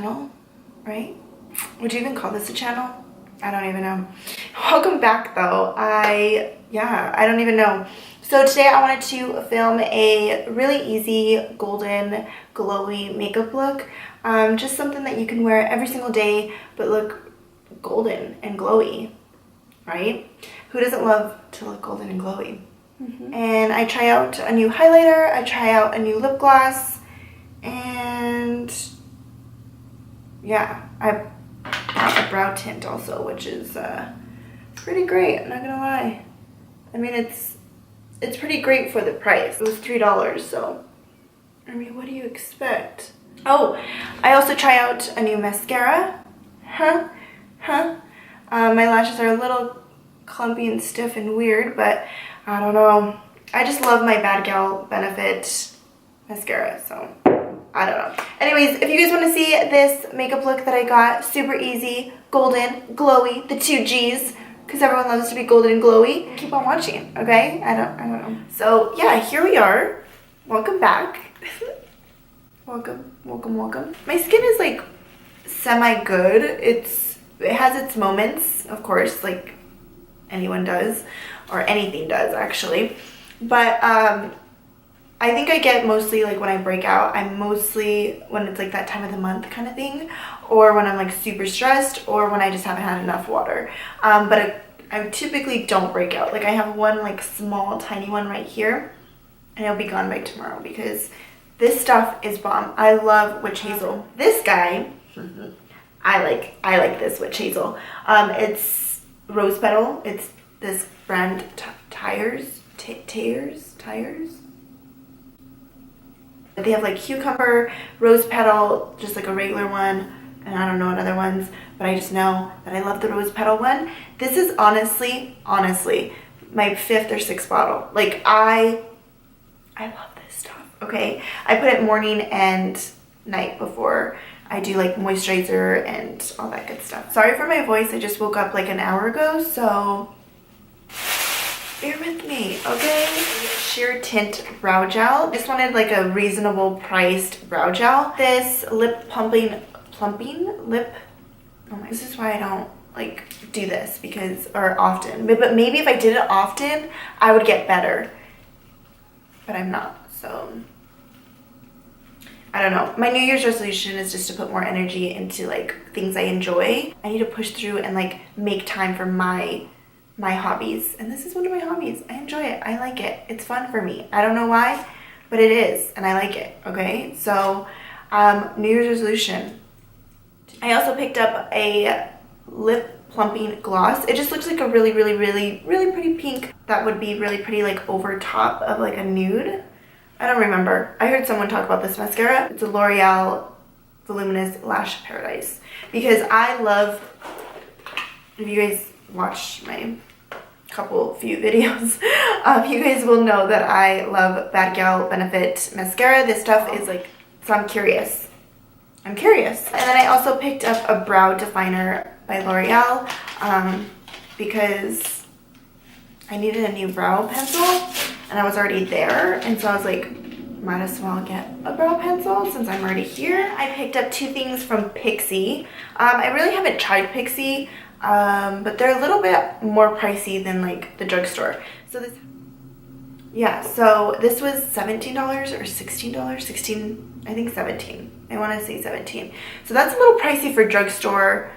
channel, right? Would you even call this a channel? I don't even know. Welcome back though. I don't even know. So today I wanted to film a really easy golden glowy makeup look. Just something that you can wear every single day but look golden and glowy, right? Who doesn't love to look golden and glowy? And I try out a new highlighter, I try out a new lip gloss, and yeah, I bought a brow tint also, which is pretty great, I'm not gonna lie. I mean, it's pretty great for the price. It was $3, so I mean, what do you expect? Oh, I also try out a new mascara. My lashes are a little clumpy and stiff and weird, but I don't know. I just love my Bad Gal Benefit mascara, so I don't know. Anyways, if you guys want to see this makeup look that I got, super easy, golden, glowy, the 2 G's, because everyone loves to be golden and glowy, keep on watching, okay? I don't know. So yeah, here we are. Welcome back. welcome. My skin is like semi-good. It has its moments, of course, like anyone does, or anything does actually, but I think I get mostly like when I break out, I'm mostly when it's like that time of the month kind of thing, or when I'm like super stressed, or when I just haven't had enough water, but I typically don't break out. Like I have one like small tiny one right here, and it'll be gone by tomorrow because this stuff is bomb. I love witch hazel. This guy, I like this witch hazel. It's rose petal. It's this brand Tires. They have like cucumber, rose petal, just like a regular one, and I don't know what other ones, but I just know that I love the rose petal one. This is honestly my 5th or 6th bottle. Like I love this stuff. Okay, I put it morning and night before I do like moisturizer and all that good stuff. Sorry for my voice, I just woke up like an hour ago, so bear with me, okay? Sheer Tint Brow Gel. Just wanted like a reasonable priced brow gel. This lip plumping lip. Oh my, this is why I don't like do this or often. But maybe if I did it often, I would get better. But I'm not, so I don't know. My New Year's resolution is just to put more energy into like things I enjoy. I need to push through and like make time for my hobbies, and this is one of my hobbies. I enjoy it. I like it. It's fun for me. I don't know why, but it is, and I like it. Okay, so New Year's resolution. I also picked up a lip plumping gloss. It just looks like a really pretty pink that would be really pretty like over top of like a nude. I don't remember. I heard someone talk about this mascara. It's a L'Oreal Voluminous Lash Paradise, because I love, if you guys watch my few videos, you guys will know that I love Bad Gal Benefit mascara. This stuff is like, so I'm curious. And then I also picked up a brow definer by L'Oreal because I needed a new brow pencil and I was already there, and so I was like, might as well get a brow pencil since I'm already here. I picked up 2 things from PIXIE. I really haven't tried PIXIE, but they're a little bit more pricey than like the drugstore. So this was $17 or $16. 16, I think 17. I want to say 17. So that's a little pricey for drugstore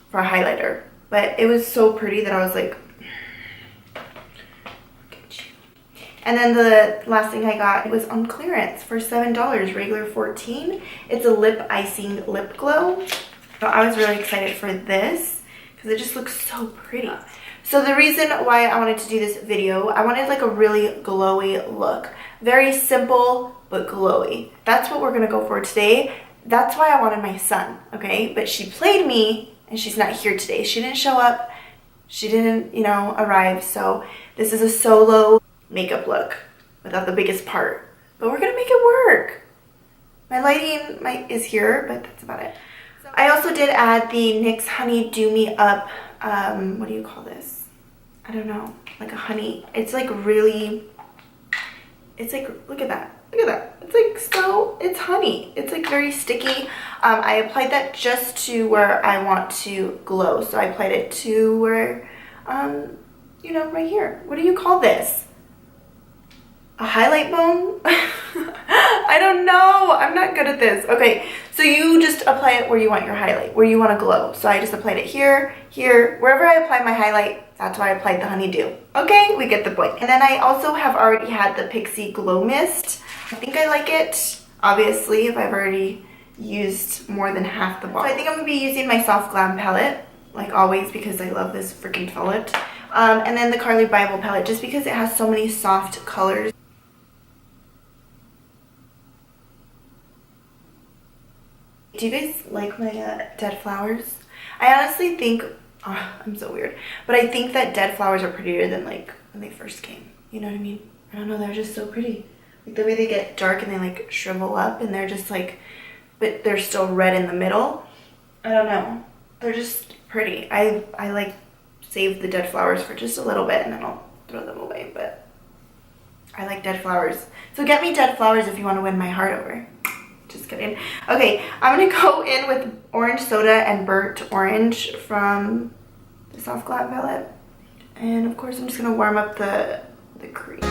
for a highlighter, but it was so pretty that I was like, look at you. And then the last thing I got, it was on clearance for $7, regular $14. It's a lip icing lip glow. So I was really excited for this because it just looks so pretty. So the reason why I wanted to do this video, I wanted like a really glowy look. Very simple, but glowy. That's what we're gonna go for today. That's why I wanted my son, okay? But she played me and she's not here today. She didn't show up. She didn't, arrive. So this is a solo makeup look without the biggest part. But we're gonna make it work. My lighting is here, but that's about it. I also did add the NYX Honey Do Me Up, what do you call this? I don't know, like a honey. It's like really, it's like, look at that. Look at that. It's like so, it's honey. It's like very sticky. I applied that just to where I want to glow. So I applied it to where, you know, right here. What do you call this? A highlight bone? I don't know. I'm not good at this. Okay, so you just apply it where you want your highlight, where you want to glow. So I just applied it here, here, wherever I apply my highlight, that's why I applied the honeydew. Okay, we get the point. And then I also have already had the PIXIE Glow Mist. I think I like it, obviously, if I've already used more than half the bottle. So I think I'm going to be using my Soft Glam palette, like always, because I love this freaking palette. And then the Carly Bible palette, just because it has so many soft colors. Do you guys like my dead flowers? I honestly think, oh, I'm so weird, but I think that dead flowers are prettier than like when they first came. You know what I mean? I don't know, they're just so pretty. Like the way they get dark and they like shrivel up and they're just like, but they're still red in the middle. I don't know. They're just pretty. I like save the dead flowers for just a little bit and then I'll throw them away, but I like dead flowers. So get me dead flowers if you want to win my heart over. Just kidding. Okay, I'm gonna go in with orange soda and burnt orange from the Soft Glam palette. And of course I'm just gonna warm up the crease.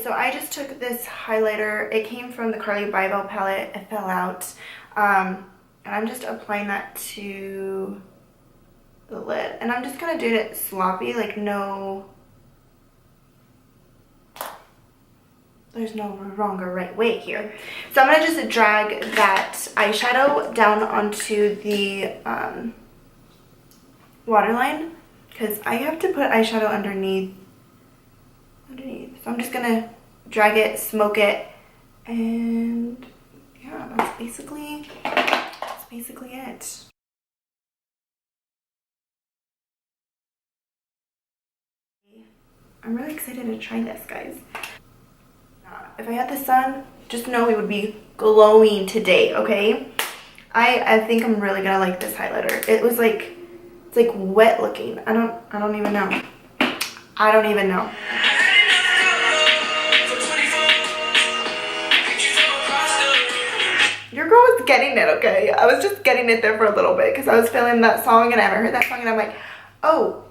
So I just took this highlighter. It came from the Carly Bible palette. It fell out. And I'm just applying that to the lid. And I'm just kind of doing it sloppy, like there's no wrong or right way here. So I'm going to just drag that eyeshadow down onto the waterline because I have to put eyeshadow underneath. So I'm just gonna drag it, smoke it, and yeah, that's basically it. I'm really excited to try this, guys. If I had the sun, just know we would be glowing today, okay? I think I'm really gonna like this highlighter. It's like wet looking. I don't even know. I don't even know. Your girl was getting it, okay? I was just getting it there for a little bit because I was feeling that song and I haven't heard that song and I'm like, oh,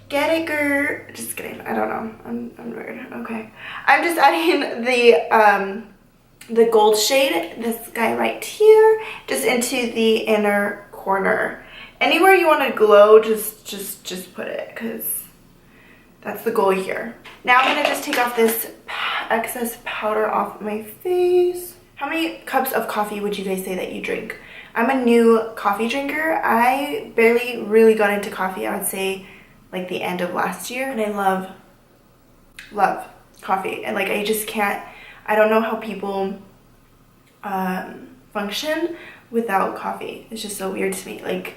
get it, girl. Just kidding. I don't know. I'm weird. Okay. I'm just adding the gold shade, this guy right here, just into the inner corner. Anywhere you want to glow, just put it because that's the goal here. Now I'm gonna just take off this excess powder off my face. How many cups of coffee would you guys say that you drink? I'm a new coffee drinker. I barely really got into coffee, I would say like the end of last year. And I love coffee. And like I just can't, I don't know how people function without coffee. It's just so weird to me. Like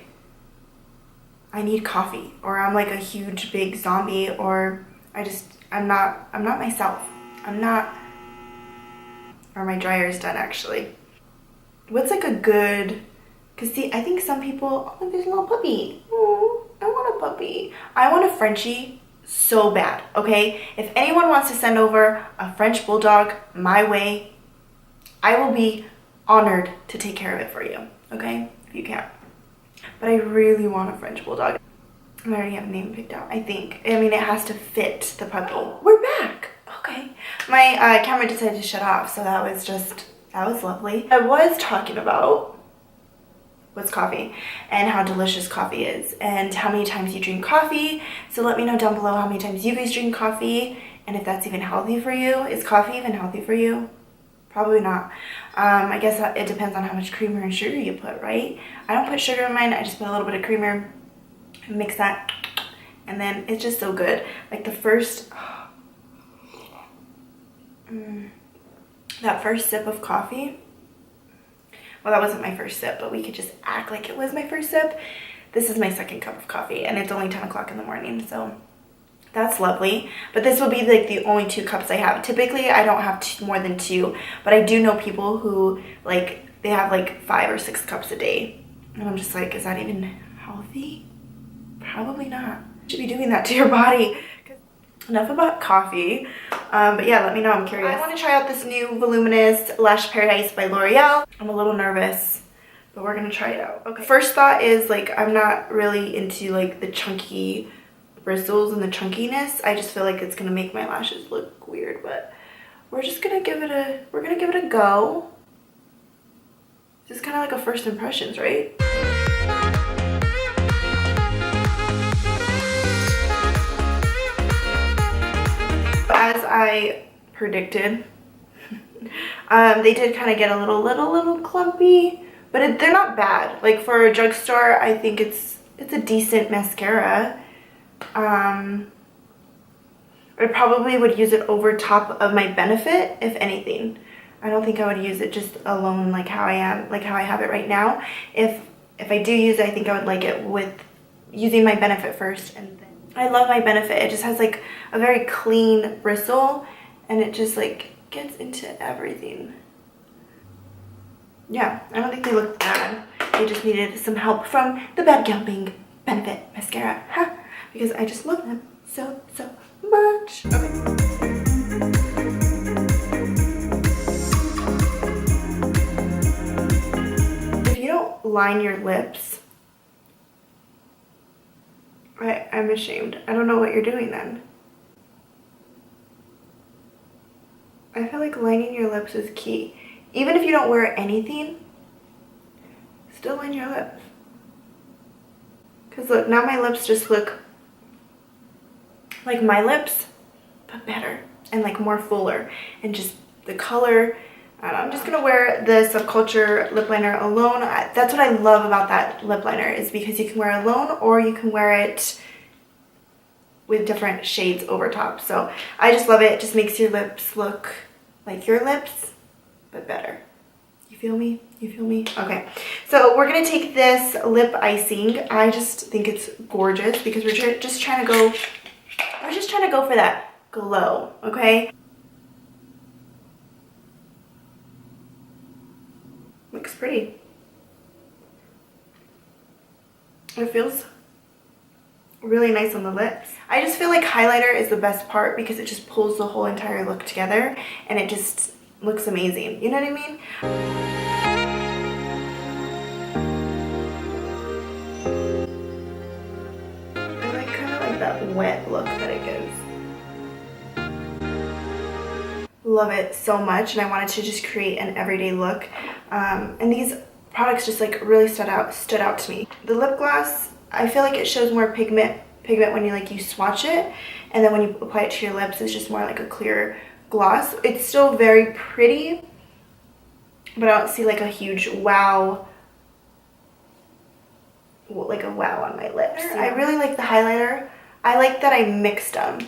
I need coffee or I'm like a huge big zombie or I'm not myself. Or my dryer's done actually. What's like a good, cause see, I think some people, oh, there's a little puppy. Oh, I want a puppy. I want a Frenchie so bad, okay? If anyone wants to send over a French bulldog my way, I will be honored to take care of it for you, okay? If you can. But I really want a French bulldog. I already have a name picked out, I think. I mean, it has to fit the puppy. We're back. Okay. My camera decided to shut off, so that was lovely. I was talking about what's coffee and how delicious coffee is and how many times you drink coffee. So let me know down below how many times you guys drink coffee and if that's even healthy for you. Is coffee even healthy for you? Probably not. I guess it depends on how much creamer and sugar you put, right? I don't put sugar in mine. I just put a little bit of creamer, mix that, and then it's just so good. Like the first, that first sip of coffee, well, that wasn't my first sip, but we could just act like it was my first sip. This is my second cup of coffee, and it's only 10 o'clock in the morning, so That's lovely. But this will be like the only 2 cups I have. Typically, I don't have more than 2, but I do know people who like, they have like 5 or 6 cups a day. And I'm just like, is that even healthy? Probably not. You should be doing that to your body. Enough about coffee. But yeah, let me know, I'm curious. I want to try out this new Voluminous Lash Paradise by L'Oreal. I'm a little nervous, but we're gonna try it out. Okay. First thought is like, I'm not really into like the chunky bristles and the chunkiness. I just feel like it's gonna make my lashes look weird, but we're just gonna give it a go. This is kind of like a first impressions, right? As I predicted, they did kind of get a little clumpy, but they're not bad. Like for a drugstore, I think it's a decent mascara. I probably would use it over top of my Benefit, if anything. I don't think I would use it just alone like how I have it right now. If I do use it, I think I would like it with using my Benefit first. And then I love my Benefit. It just has like a very clean bristle, and it just like gets into everything. Yeah, I don't think they look bad. They just needed some help from the Bad Gal Bing Benefit mascara, huh? Because I just love them so much. Okay. Line your lips, I'm ashamed. I don't know what you're doing then. I feel like lining your lips is key. Even if you don't wear anything, still line your lips. Because look, now my lips just look like my lips, but better and like more fuller, and just the color. I'm just gonna wear the Subculture lip liner alone. That's what I love about that lip liner, is because you can wear it alone or you can wear it with different shades over top. So I just love it. It just makes your lips look like your lips, but better. You feel me? You feel me? Okay, so we're gonna take this lip icing. I just think it's gorgeous because we're just trying to go for that glow, okay? Looks pretty. It feels really nice on the lips. I just feel like highlighter is the best part because it just pulls the whole entire look together and it just looks amazing. You know what I mean? I like kind of like that wet look that it gives. Love it so much, and I wanted to just create an everyday look. And these products just like really stood out to me. The lip gloss, I feel like it shows more pigment when you swatch it, and then when you apply it to your lips, it's just more like a clear gloss. It's still very pretty, but I don't see like a huge wow, like a wow on my lips. Yeah. I really like the highlighter. I like that I mixed them.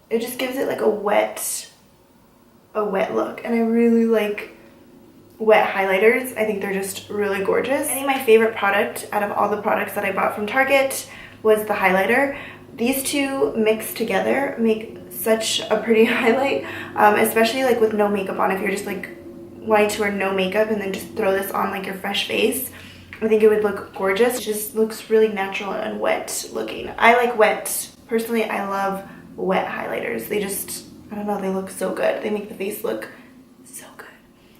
It just gives it like a wet look, and I really like wet highlighters. I think they're just really gorgeous. I think my favorite product out of all the products that I bought from Target was the highlighter. These two mixed together make such a pretty highlight, especially like with no makeup on. If you're just like wanting to wear no makeup and then just throw this on like your fresh face, I think it would look gorgeous. It just looks really natural and wet looking. I like wet. Personally, I love wet highlighters. They just, I don't know, they look so good. They make the face look so good.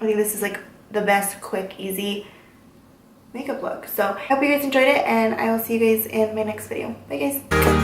I think this is like the best, quick, easy makeup look. So I hope you guys enjoyed it, and I will see you guys in my next video. Bye guys.